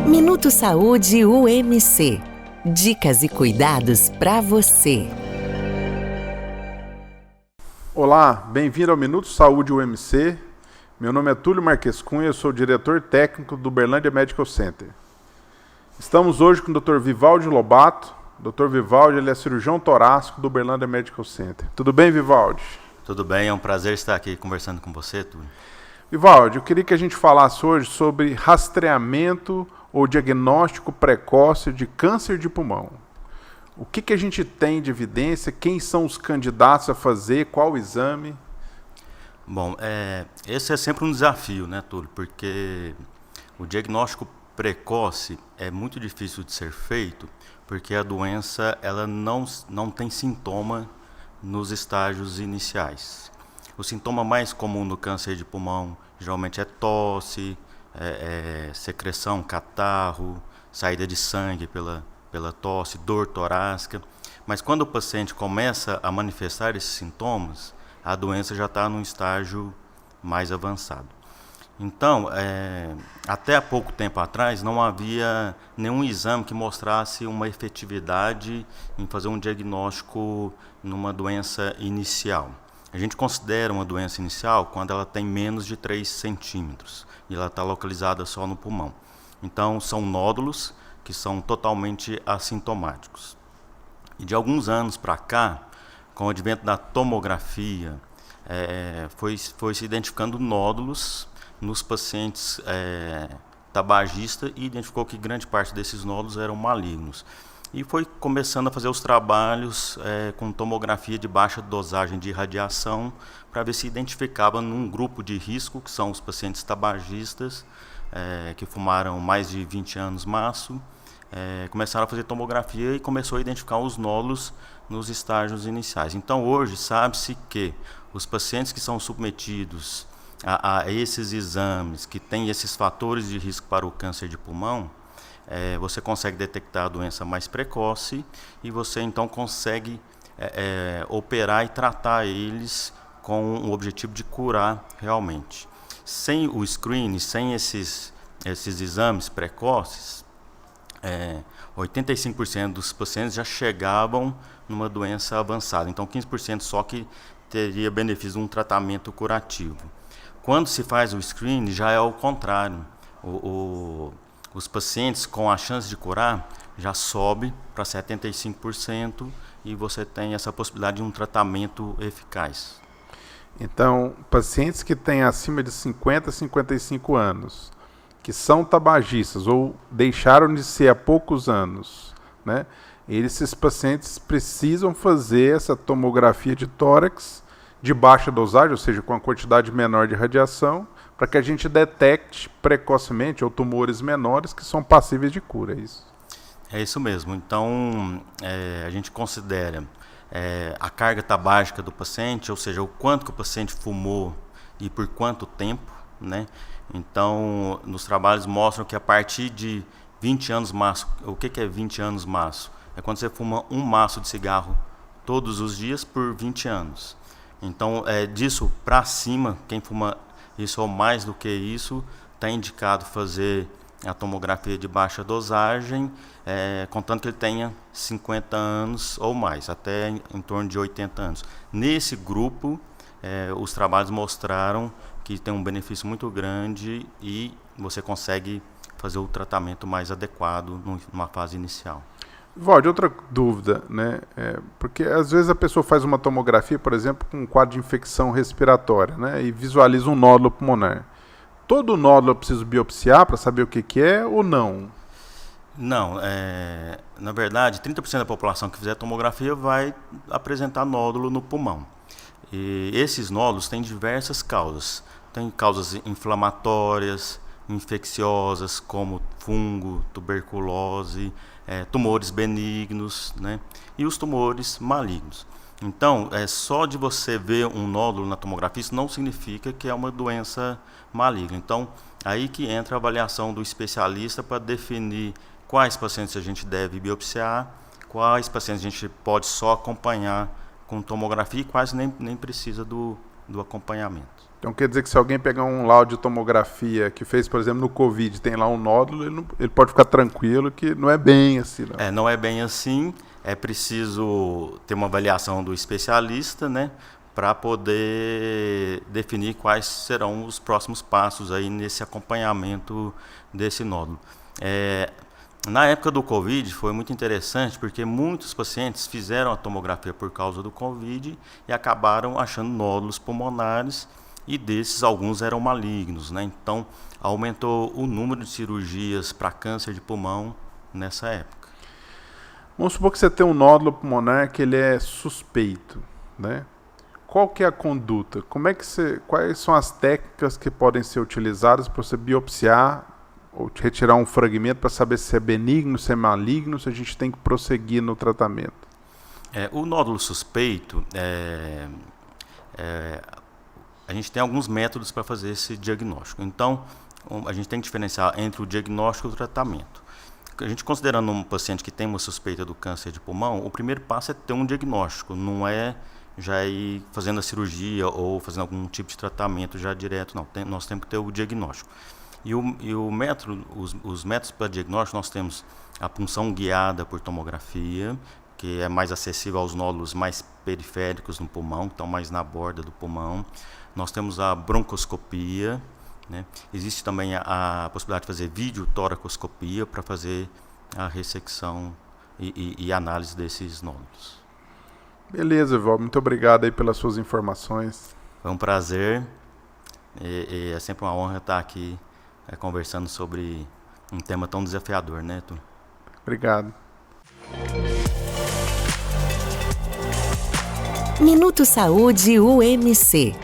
Minuto Saúde UMC. Dicas e cuidados para você. Olá, bem-vindo ao Minuto Saúde UMC. Meu nome é Túlio Marques Cunha, eu sou o diretor técnico do Uberlândia Medical Center. Estamos hoje com o Dr. Vivaldi Lobato. Dr. Vivaldi, ele é cirurgião torácico do Uberlândia Medical Center. Tudo bem, Vivaldi? Tudo bem, é um prazer estar aqui conversando com você, Túlio. Vivaldi, eu queria que a gente falasse hoje sobre rastreamento ou diagnóstico precoce de câncer de pulmão. O que a gente tem de evidência? Quem são os candidatos a fazer? Qual o exame? Bom, esse é sempre um desafio, né, Túlio? Porque o diagnóstico precoce é muito difícil de ser feito, porque a doença ela não tem sintoma nos estágios iniciais. O sintoma mais comum do câncer de pulmão geralmente é tosse, secreção, catarro, saída de sangue pela tosse, dor torácica. Mas quando o paciente começa a manifestar esses sintomas, a doença já está num estágio mais avançado. Então, até há pouco tempo atrás, não havia nenhum exame que mostrasse uma efetividade em fazer um diagnóstico numa doença inicial. A gente considera uma doença inicial quando ela tem menos de 3 centímetros e ela está localizada só no pulmão. Então, são nódulos que são totalmente assintomáticos. E de alguns anos para cá, com o advento da tomografia, foi se identificando nódulos nos pacientes tabagistas e identificou que grande parte desses nódulos eram malignos. E foi começando a fazer os trabalhos com tomografia de baixa dosagem de radiação para ver se identificava num grupo de risco, que são os pacientes tabagistas, que fumaram mais de 20 anos maço. Começaram a fazer tomografia e começou a identificar os nódulos nos estágios iniciais. Então, hoje, sabe-se que os pacientes que são submetidos a esses exames, que têm esses fatores de risco para o câncer de pulmão, você consegue detectar a doença mais precoce e você, então, consegue operar e tratar eles com o objetivo de curar realmente. Sem o screening, sem esses exames precoces, 85% dos pacientes já chegavam numa doença avançada, então 15% só que teria benefício de um tratamento curativo. Quando se faz o screening, já é o contrário. Os pacientes com a chance de curar já sobe para 75% e você tem essa possibilidade de um tratamento eficaz. Então, pacientes que têm acima de 50 a 55 anos, que são tabagistas ou deixaram de ser há poucos anos, né? Esses pacientes precisam fazer essa tomografia de tórax de baixa dosagem, ou seja, com a quantidade menor de radiação, para que a gente detecte precocemente ou tumores menores que são passíveis de cura, é isso? É isso mesmo. Então, a gente considera a carga tabágica do paciente, ou seja, o quanto que o paciente fumou e por quanto tempo, né? Então, nos trabalhos mostram que a partir de 20 anos maço, o que é 20 anos maço? É quando você fuma um maço de cigarro todos os dias por 20 anos. Então, disso para cima, quem fuma isso ou mais do que isso, está indicado fazer a tomografia de baixa dosagem, contanto que ele tenha 50 anos ou mais, até em torno de 80 anos. Nesse grupo, os trabalhos mostraram que tem um benefício muito grande e você consegue fazer o tratamento mais adequado numa fase inicial. Valde, outra dúvida, né? Porque às vezes a pessoa faz uma tomografia, por exemplo, com um quadro de infecção respiratória, né? E visualiza um nódulo pulmonar. Todo nódulo eu preciso biopsiar para saber o que é ou não? Não, na verdade, 30% da população que fizer tomografia vai apresentar nódulo no pulmão. E esses nódulos têm diversas causas. Tem causas inflamatórias, infecciosas, como fungo, tuberculose, tumores benignos, né? E os tumores malignos. Então, só de você ver um nódulo na tomografia, isso não significa que é uma doença maligna. Então, aí que entra a avaliação do especialista para definir quais pacientes a gente deve biopsiar, quais pacientes a gente pode só acompanhar com tomografia e quase nem precisa do do acompanhamento. Então quer dizer que se alguém pegar um laudo de tomografia que fez, por exemplo, no Covid, tem lá um nódulo, ele pode ficar tranquilo que não é bem assim. Não, não é bem assim, é preciso ter uma avaliação do especialista, né, para poder definir quais serão os próximos passos aí nesse acompanhamento desse nódulo. Na época do Covid foi muito interessante porque muitos pacientes fizeram a tomografia por causa do Covid e acabaram achando nódulos pulmonares, e desses alguns eram malignos, né? Então aumentou o número de cirurgias para câncer de pulmão nessa época. Vamos supor que você tem um nódulo pulmonar que ele é suspeito, né? Qual que é a conduta? Quais são as técnicas que podem ser utilizadas para você biopsiar ou retirar um fragmento para saber se é benigno, se é maligno, se a gente tem que prosseguir no tratamento? O nódulo suspeito, a gente tem alguns métodos para fazer esse diagnóstico. Então, a gente tem que diferenciar entre o diagnóstico e o tratamento. A gente considerando um paciente que tem uma suspeita do câncer de pulmão, o primeiro passo é ter um diagnóstico, não é já ir fazendo a cirurgia ou fazendo algum tipo de tratamento já direto, não. Nós temos que ter o diagnóstico. E o método, os métodos para diagnóstico, nós temos a punção guiada por tomografia, que é mais acessível aos nódulos mais periféricos no pulmão, que estão mais na borda do pulmão. Nós temos a broncoscopia, né? Existe também a possibilidade de fazer videotoracoscopia para fazer a ressecção e análise desses nódulos. Beleza, Evaldo. Muito obrigado aí pelas suas informações. Foi um prazer e é sempre uma honra estar aqui conversando sobre um tema tão desafiador, né, Túlio? Obrigado. Minuto Saúde UMC.